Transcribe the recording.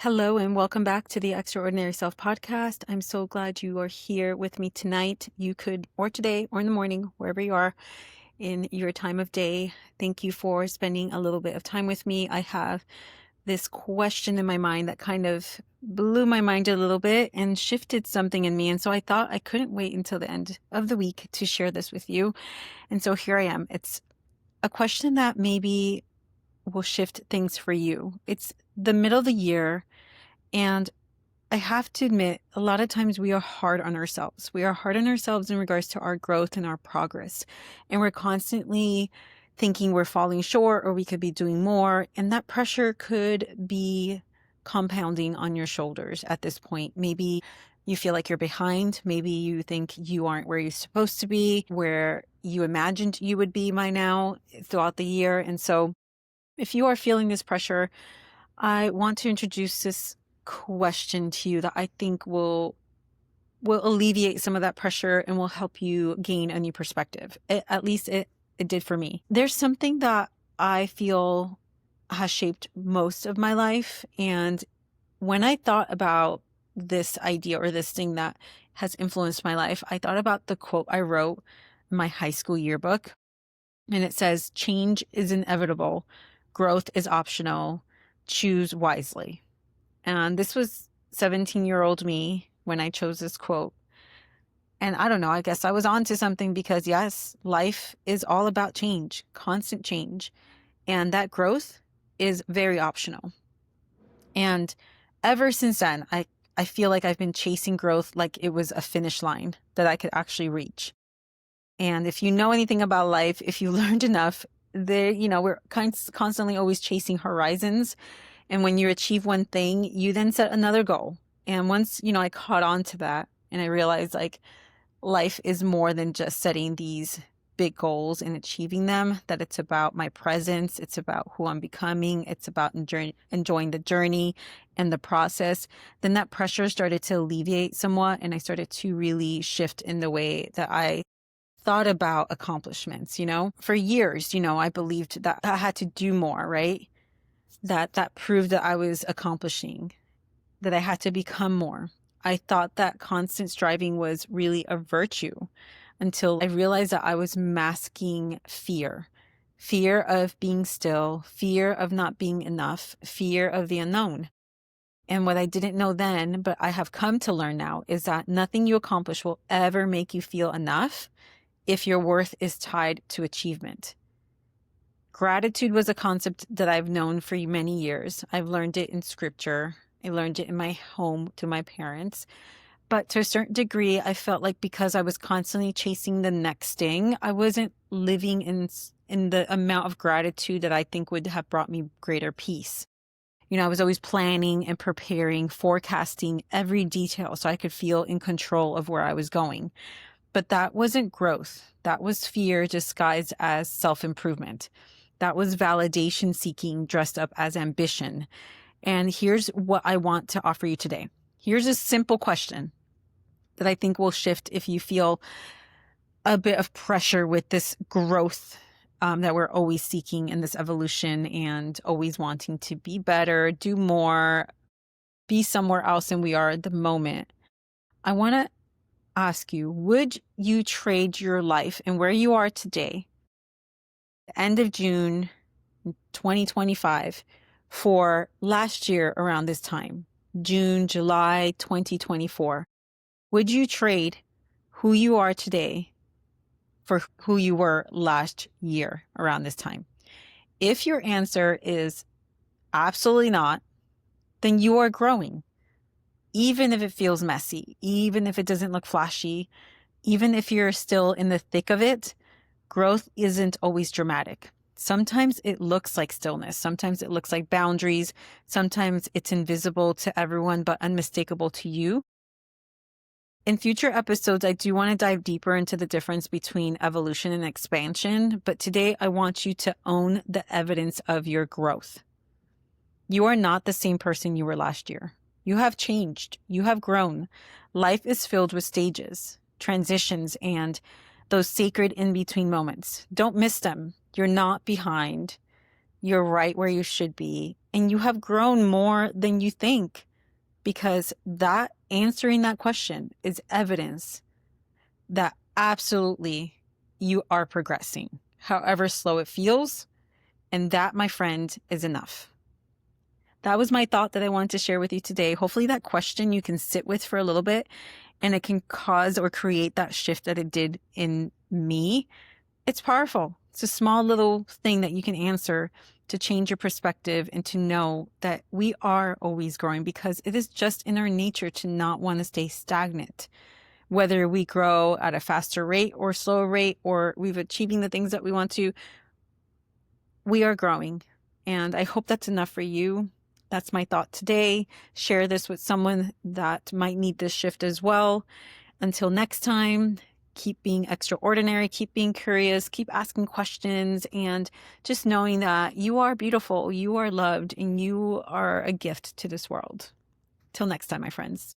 Hello and welcome back to the Extraordinary Self podcast. I'm so glad you are here with me tonight. You could, or today, or in the morning, wherever you are in your time of day. Thank you for spending a little bit of time with me. I have this question in my mind that kind of blew my mind a little bit and shifted something in me. And so I thought I couldn't wait until the end of the week to share this with you. And so here I am. It's a question that maybe will shift things for you. It's the middle of the year. And I have to admit, a lot of times we are hard on ourselves. We are hard on ourselves in regards to our growth and our progress. And we're constantly thinking we're falling short or we could be doing more. And that pressure could be compounding on your shoulders at this point. Maybe you feel like you're behind. Maybe you think you aren't where you're supposed to be, where you imagined you would be by now throughout the year. And so if you are feeling this pressure, I want to introduce this question to you that I think will alleviate some of that pressure and will help you gain a new perspective. At least it did for me. There's something that I feel has shaped most of my life. And when I thought about this idea or this thing that has influenced my life, I thought about the quote I wrote in my high school yearbook. And it says, "Change is inevitable. Growth is optional. Choose wisely." And this was 17-year-old me when I chose this quote. And I don't know, I guess I was onto something because yes, life is all about change, constant change. And that growth is very optional. And ever since then, I feel like I've been chasing growth like it was a finish line that I could actually reach. And if you know anything about life, if you learned enough, we're constantly always chasing horizons. And when you achieve one thing, you then set another goal. And once, I caught on to that and I realized like life is more than just setting these big goals and achieving them, that it's about my presence. It's about who I'm becoming. It's about enjoying the journey and the process. Then that pressure started to alleviate somewhat. And I started to really shift in the way that I thought about accomplishments. For years, I believed that I had to do more, right? That proved that I was accomplishing, that I had to become more. I thought that constant striving was really a virtue until I realized that I was masking fear. Fear of being still, fear of not being enough, fear of the unknown. And what I didn't know then, but I have come to learn now, is that nothing you accomplish will ever make you feel enough if your worth is tied to achievement. Gratitude was a concept that I've known for many years. I've learned it in scripture. I learned it in my home to my parents. But to a certain degree, I felt like because I was constantly chasing the next thing, I wasn't living in the amount of gratitude that I think would have brought me greater peace. I was always planning and preparing, forecasting every detail so I could feel in control of where I was going. But that wasn't growth. That was fear disguised as self-improvement. That was validation seeking dressed up as ambition. And here's what I want to offer you today. Here's a simple question that I think will shift if you feel a bit of pressure with this growth that we're always seeking in this evolution and always wanting to be better, do more, be somewhere else than we are at the moment. I want to ask you, would you trade your life and where you are today, the end of June 2025, for last year around this time, June, July 2024? Would you trade who you are today for who you were last year around this time? If your answer is absolutely not, then you are growing. Even if it feels messy, even if it doesn't look flashy, even if you're still in the thick of it, growth isn't always dramatic. Sometimes it looks like stillness. Sometimes it looks like boundaries. Sometimes it's invisible to everyone, but unmistakable to you. In future episodes, I do want to dive deeper into the difference between evolution and expansion, but today I want you to own the evidence of your growth. You are not the same person you were last year. You have changed. You have grown. Life is filled with stages, transitions, and those sacred in-between moments. Don't miss them. You're not behind. You're right where you should be, and you have grown more than you think, because that answering that question is evidence that absolutely you are progressing, however slow it feels. And that, my friend, is enough. That was my thought that I wanted to share with you today. Hopefully that question you can sit with for a little bit, and it can cause or create that shift that it did in me. It's powerful. It's a small little thing that you can answer to change your perspective and to know that we are always growing, because it is just in our nature to not want to stay stagnant. Whether we grow at a faster rate or slower rate, or we've achieving the things that we want to, we are growing. And I hope that's enough for you. That's my thought today. Share this with someone that might need this shift as well. Until next time, keep being extraordinary, keep being curious, keep asking questions, and just knowing that you are beautiful, you are loved, and you are a gift to this world. Till next time, my friends.